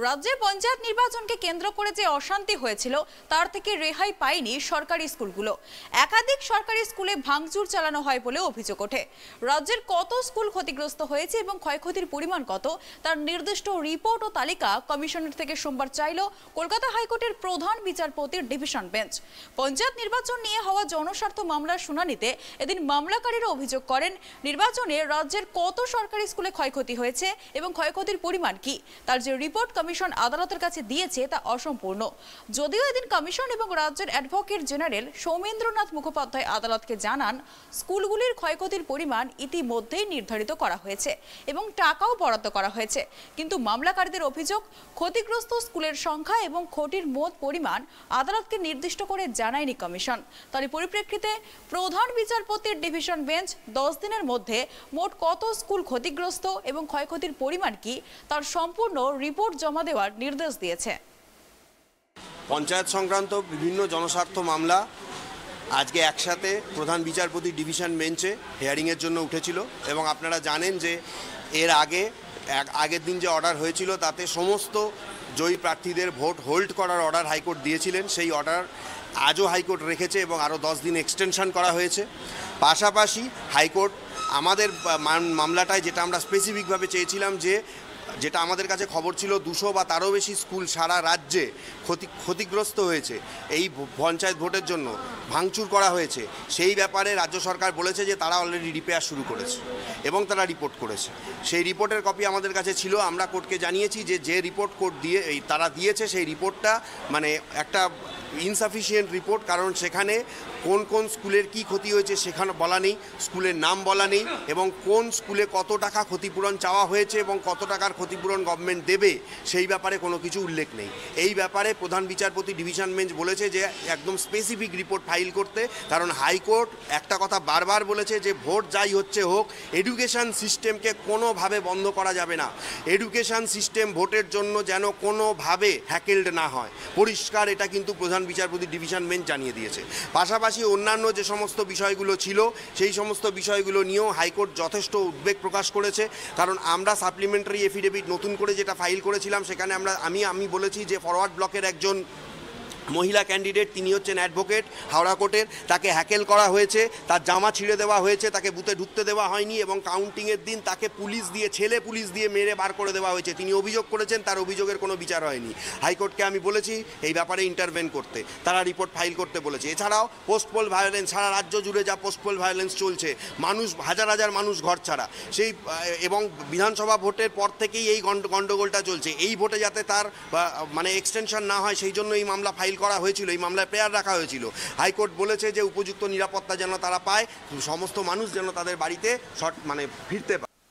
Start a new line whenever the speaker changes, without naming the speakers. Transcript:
রাজ্যের পঞ্চায়েত নির্বাচনকে কেন্দ্র করে যে অশান্তি হয়েছিল তার থেকে রেহাই পায়নি সরকারি স্কুলগুলো। একাধিক সরকারি স্কুলে ভাঙচুর চালানো হয় বলে অভিযোগ ওঠে। রাজ্যের কত স্কুল ক্ষতিগ্রস্ত হয়েছে এবং ক্ষয়ক্ষতির পরিমাণ কত তার নির্দিষ্ট রিপোর্ট ও তালিকা কমিশনের থেকে সোমবার চাইল কলকাতা হাইকোর্টের প্রধান বিচারপতির ডিভিশন বেঞ্চ। পঞ্চায়েত নির্বাচন নিয়ে হওয়া জনস্বার্থ মামলার শুনানিতে এদিন মামলাকারীরা অভিযোগ করেন, নির্বাচনে রাজ্যের কত সরকারি স্কুলে ক্ষয়ক্ষতি হয়েছে এবং ক্ষয়ক্ষতির পরিমাণ কি তার যে রিপোর্ট কমিশন আদালতের কাছে দিয়েছে তা অসম্পূর্ণ। যদিও এদিন কমিশন এবং রাজ্যের অ্যাডভোকেট জেনারেল সৌমেন্দ্রনাথ মুখোপাধ্যায় আদালতকে জানান, স্কুলগুলির ক্ষয়ক্ষতির পরিমাণ ইতিমধ্যেই নির্ধারিত করা হয়েছে এবং টাকাও বরাদ্দ করা হয়েছে, কিন্তু মামলাকারীদের অভিযোগ ক্ষতিগ্রস্ত স্কুলের সংখ্যা এবং ক্ষতির মোট পরিমাণ আদালতকে নির্দিষ্ট করে জানায়নি কমিশন। তার পরিপ্রেক্ষিতে প্রধান বিচারপতির ডিভিশন বেঞ্চ 10 দিনের মধ্যে মোট কত স্কুল ক্ষতিগ্রস্ত এবং ক্ষয়ক্ষতির পরিমাণ কি তার সম্পূর্ণ রিপোর্ট জমা দেওয়ার নির্দেশ দিয়েছে।
পঞ্চায়েত সংক্রান্ত বিভিন্ন জনস্বার্থ মামলা আজকে একসাথে প্রধান বিচারপতি ডিভিশন বেঞ্চে হিয়ারিংয়ের জন্য উঠেছিল এবং আপনারা জানেন যে এর আগের দিন যে অর্ডার হয়েছিল তাতে সমস্ত জয়ী প্রার্থীদের ভোট হোল্ড করার অর্ডার হাইকোর্ট দিয়েছিলেন। সেই অর্ডার আজও হাইকোর্ট রেখেছে এবং আরও 10 দিন এক্সটেনশন করা হয়েছে। পাশাপাশি হাইকোর্ট আমাদের মামলাটায় যেটা আমরা স্পেসিফিকভাবে চেয়েছিলাম, যেটা আমাদের কাছে খবর ছিল 200 বা তারও বেশি স্কুল সারা রাজ্যে ক্ষতিগ্রস্ত হয়েছে, এই পঞ্চায়েত ভোটের জন্য ভাঙচুর করা হয়েছে, সেই ব্যাপারে রাজ্য সরকার বলেছে যে তারা অলরেডি রিপেয়ার শুরু করেছে এবং তারা রিপোর্ট করেছে। সেই রিপোর্টের কপি আমাদের কাছে ছিল। আমরা কোর্টকে জানিয়েছি যে রিপোর্ট কোর্ট তারা দিয়েছে সেই রিপোর্টটা মানে একটা ইনসাফিসিয়েন্ট রিপোর্ট, কারণ সেখানে কোন কোন স্কুলের কি ক্ষতি হয়েছে সেখানে বলা নেই, স্কুলের নাম বলা নেই এবং কোন স্কুলে কত টাকা ক্ষতিপূরণ চাওয়া হয়েছে এবং কত টাকার ক্ষতিপূরণ গভর্নমেন্ট দেবে সেই ব্যাপারে কোনো কিছু উল্লেখ নেই। এই ব্যাপারে প্রধান বিচারপতি ডিভিশন বেঞ্চ বলেছে যে একদম স্পেসিফিক রিপোর্ট ফাইল করতে, কারণ হাইকোর্ট একটা কথা বারবার বলেছে যে ভোট যাই হচ্ছে হোক, এডুকেশন সিস্টেমকে কোনোভাবে বন্ধ করা যাবে না। এডুকেশন সিস্টেম ভোটের জন্য যেন কোনোভাবে হ্যাকেলড না হয়, পরিষ্কার এটা কিন্তু প্রধান বিচারপতি ডিভিশন বেঞ্চ জানিয়ে দিয়েছে। পাশাপাশি অন্যান্য যে সমস্ত বিষয়গুলো ছিল সেই সমস্ত বিষয়গুলো নিয়েও হাইকোর্ট যথেষ্ট উদ্বেগ প্রকাশ করেছে, কারণ আমরা সাপ্লিমেন্টারি এফিডেভিট নতুন করে যেটা ফাইল করেছিলাম সেখানে আমি বলেছি যে ফরওয়ার্ড ব্লকের একজন মহিলা ক্যান্ডিডেট, তিনি হচ্ছেন অ্যাডভোকেট হাওড়া কোর্টের, তাকে হ্যাকেল করা হয়েছে, তার জামা ছিঁড়ে দেওয়া হয়েছে, তাকে বুথে ঢুকতে দেওয়া হয়নি এবং কাউন্টিংয়ের দিন তাকে ছেলে পুলিশ দিয়ে মেরে বার করে দেওয়া হয়েছে। তিনি অভিযোগ করেছেন, তার অভিযোগের কোনো বিচার হয়নি। হাইকোর্টকে আমি বলেছি এই ব্যাপারে ইন্টারভেন করতে, তারা রিপোর্ট ফাইল করতে বলেছে। এছাড়াও পোস্টপোল ভায়োলেন্স, সারা রাজ্য জুড়ে যা পোস্টপোল ভায়োলেন্স চলছে, হাজার হাজার মানুষ ঘর ছাড়া, সেই এবং বিধানসভা ভোটের পর থেকেই এই গণ্ডগোলটা চলছে। এই ভোটে যাতে তার মানে এক্সটেনশন না হয় সেই জন্য এই মামলা ফাইল করা হয়েছিল, এই মামলায় প্রেয়ার রাখা হয়েছিল। হাইকোর্ট বলেছে যে উপযুক্ত নিরাপত্তা যেন তারা পায়, সমস্ত মানুষ যেন তাদের বাড়িতে ফিরতে পারে।